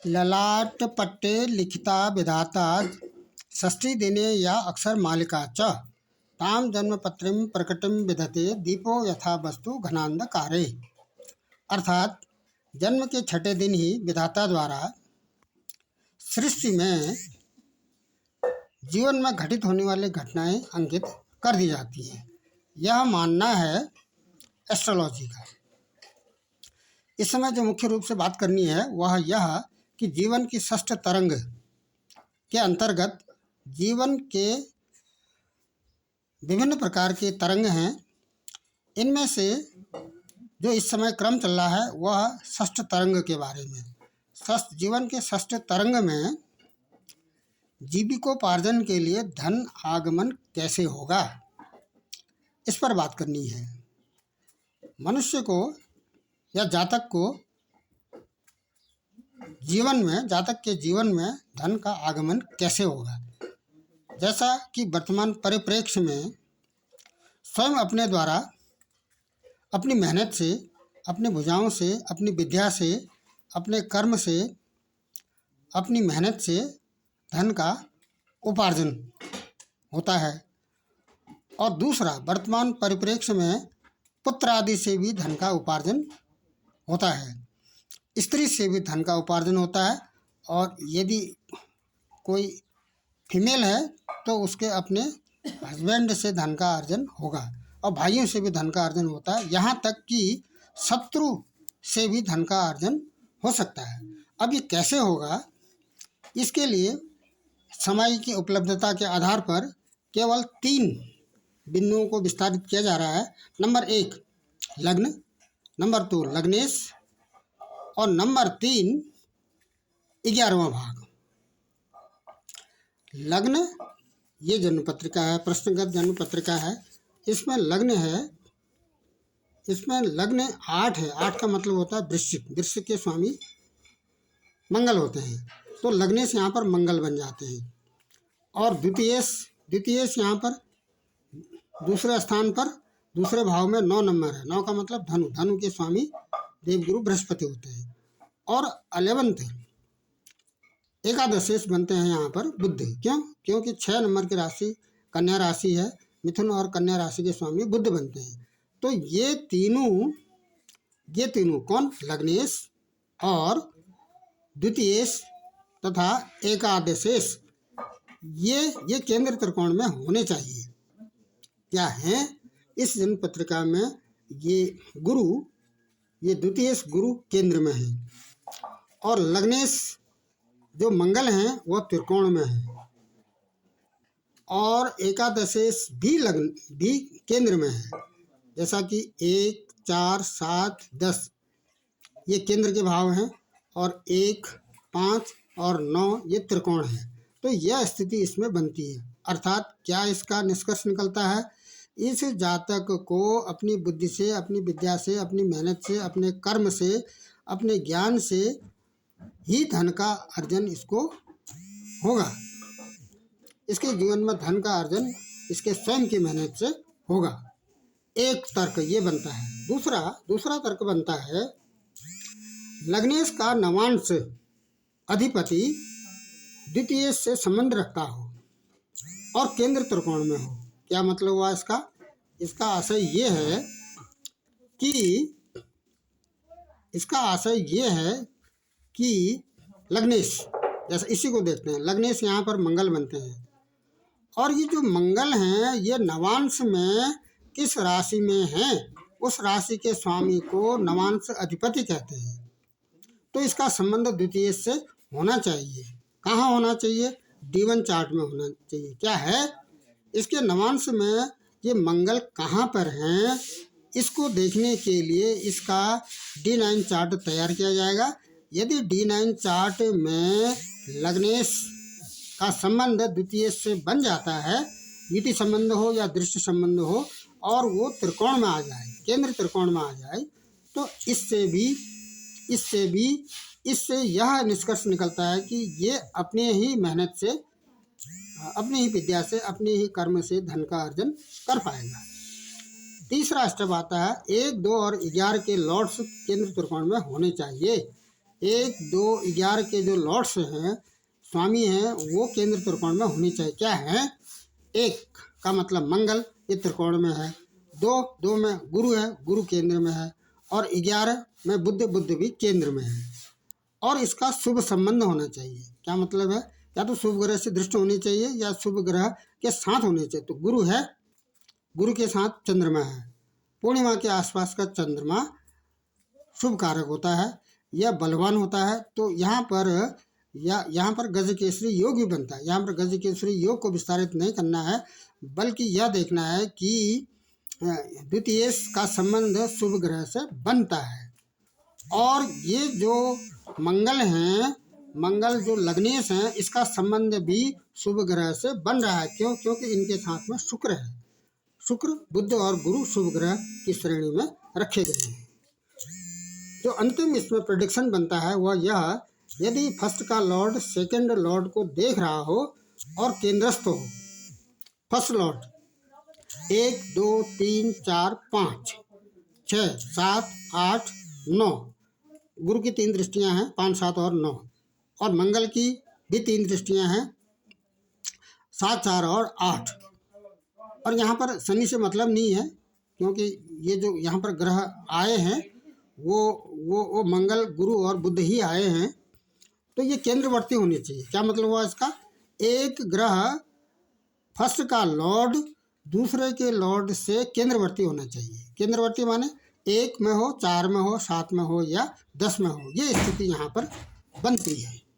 ललाट पट्टे लिखिता विधाता षष्ठी दिने या अक्षर मालिका च ताम जन्मपत्रिम प्रकटिम विधते दीपो यथा वस्तु घनांधकारे। अर्थात जन्म के छठे दिन ही विधाता द्वारा सृष्टि में जीवन में घटित होने वाली घटनाएं अंकित कर दी जाती हैं। यह मानना है एस्ट्रोलॉजी का। इस समय जो मुख्य रूप से बात करनी है वह यह कि जीवन की षष्ठ तरंग के अंतर्गत जीवन के विभिन्न प्रकार के तरंग हैं। इनमें से जो इस समय क्रम चल रहा है वह षष्ठ तरंग के बारे में। जीवन के षष्ठ तरंग में जीविकोपार्जन के लिए धन आगमन कैसे होगा, इस पर बात करनी है। मनुष्य को या जातक को जातक के जीवन में धन का आगमन कैसे होगा। जैसा कि वर्तमान परिप्रेक्ष्य में स्वयं अपने द्वारा अपनी मेहनत से, अपने भुजाओं से, अपनी विद्या से, अपने कर्म से, अपनी मेहनत से धन का उपार्जन होता है। और दूसरा, वर्तमान परिप्रेक्ष्य में पुत्र आदि से भी धन का उपार्जन होता है, स्त्री से भी धन का उपार्जन होता है। और यदि कोई फीमेल है तो उसके अपने हस्बैंड से धन का अर्जन होगा, और भाइयों से भी धन का अर्जन होता है। यहाँ तक कि शत्रु से भी धन का अर्जन हो सकता है। अब ये कैसे होगा, इसके लिए समय की उपलब्धता के आधार पर केवल 3 बिंदुओं को विस्तारित किया जा रहा है। नंबर 1 लग्न, नंबर 2 लग्नेश, और नंबर 3 11वां भाग। लग्न ये जन्म पत्रिका है, प्रश्नगत जन्म पत्रिका है। इसमें लग्न है, इसमें लग्न 8 है। 8 का मतलब होता है वृश्चिक। वृश्चिक के स्वामी मंगल होते हैं, तो लग्नेश यहाँ पर मंगल बन जाते हैं। और द्वितीयेश यहाँ पर दूसरे स्थान पर दूसरे भाव में 9 नंबर है। 9 का मतलब धनु। धनु के स्वामी देवगुरु बृहस्पति होते हैं। और 11th एकादशेश बनते हैं यहाँ पर बुध। क्यों? क्योंकि 6 नंबर की राशि कन्या राशि है। मिथुन और कन्या राशि के स्वामी बुध बनते हैं। तो ये तीनों कौन? लग्नेश और द्वितीयेश तथा एकादशेश, ये केंद्र त्रिकोण में होने चाहिए। क्या है? इस जन्म पत्रिका में ये द्वितीयेश गुरु केंद्र में है, और लग्नेश जो मंगल हैं वह त्रिकोण में है, और एकादशेश भी केंद्र में है। जैसा कि 1, 4, 7, 10 ये केंद्र के भाव हैं, और 1, 5 और 9 ये त्रिकोण है। तो यह स्थिति इसमें बनती है। अर्थात क्या इसका निष्कर्ष निकलता है? इस जातक को अपनी बुद्धि से, अपनी विद्या से, अपनी मेहनत से, अपने कर्म से, अपने ज्ञान से ही धन का अर्जन इसको होगा। इसके जीवन में धन का अर्जन इसके स्वयं की मेहनत से होगा। एक तर्क ये बनता है। दूसरा तर्क बनता है, लग्नेश का नवांश अधिपति द्वितीय से संबंध रखता हो और केंद्र त्रिकोण में हो। क्या मतलब हुआ इसका? इसका आशय ये है कि लग्नेश, जैसे इसी को देखते हैं, लग्नेश यहाँ पर मंगल बनते हैं, और ये जो मंगल हैं ये नवांश में किस राशि में हैं, उस राशि के स्वामी को नवांश अधिपति कहते हैं। तो इसका संबंध द्वितीय से होना चाहिए। कहाँ होना चाहिए? D1 चार्ट में होना चाहिए। क्या है? इसके नवांश में ये मंगल कहाँ पर हैं, इसको देखने के लिए इसका D9 चार्ट तैयार किया जाएगा। यदि D9 चार्ट में लग्नेश का संबंध द्वितीय से बन जाता है, नीति संबंध हो या दृष्टि संबंध हो, और वो त्रिकोण में आ जाए, केंद्र त्रिकोण में आ जाए, तो इससे यह निष्कर्ष निकलता है कि ये अपने ही मेहनत से, अपनी ही विद्या से, अपने ही कर्म से धन का अर्जन कर पाएगा। तीसरा स्टेप आता है 1, 2 और 11 के लॉर्ड्स केंद्र त्रिकोण में होने चाहिए। 1, 2, 11 के जो लॉर्ड्स हैं, स्वामी हैं, वो केंद्र त्रिकोण में होनी चाहिए। क्या है? 1 का मतलब मंगल, ये त्रिकोण में है। 2 में गुरु है, गुरु केंद्र में है। और 11 में बुध, बुध भी केंद्र में है। और इसका शुभ संबंध होना चाहिए। क्या मतलब है? या तो शुभ ग्रह से दृष्टि होनी चाहिए या शुभ ग्रह के साथ होनी चाहिए। तो गुरु है, गुरु के साथ चंद्रमा है। पूर्णिमा के आसपास का चंद्रमा शुभ कारक होता है, यह बलवान होता है। तो यहाँ पर गजकेसरी योग भी बनता है। यहाँ पर गजकेसरी योग को विस्तारित नहीं करना है, बल्कि यह देखना है कि द्वितीय का संबंध शुभ ग्रह से बनता है। और ये जो मंगल हैं, मंगल जो लग्नेश हैं, इसका संबंध भी शुभ ग्रह से बन रहा है। क्यों? क्योंकि इनके साथ में शुक्र है। शुक्र, बुध और गुरु शुभ ग्रह की श्रेणी में रखे गए हैं। जो अंतिम इसमें प्रेडिक्शन बनता है वह यह, यदि फर्स्ट का लॉर्ड सेकंड लॉर्ड को देख रहा हो और केंद्रस्थ हो। फर्स्ट लॉर्ड 1, 2, 3, 4, 5, 6, 7, 8, 9, गुरु की 3 दृष्टियां हैं, 5, 7 और 9। और मंगल की भी 3 दृष्टियां हैं, 7, 4 और 8। और यहाँ पर शनि से मतलब नहीं है, क्योंकि ये जो यहाँ पर ग्रह आए हैं वो मंगल, गुरु और बुध ही आए हैं। तो ये केंद्रवर्ती होनी चाहिए। क्या मतलब हुआ इसका? एक ग्रह फर्स्ट का लॉर्ड दूसरे के लॉर्ड से केंद्रवर्ती होना चाहिए। केंद्रवर्ती माने 1 में हो, 4 में हो, 7 में हो या 10 में हो। ये स्थिति यहाँ पर बनती है।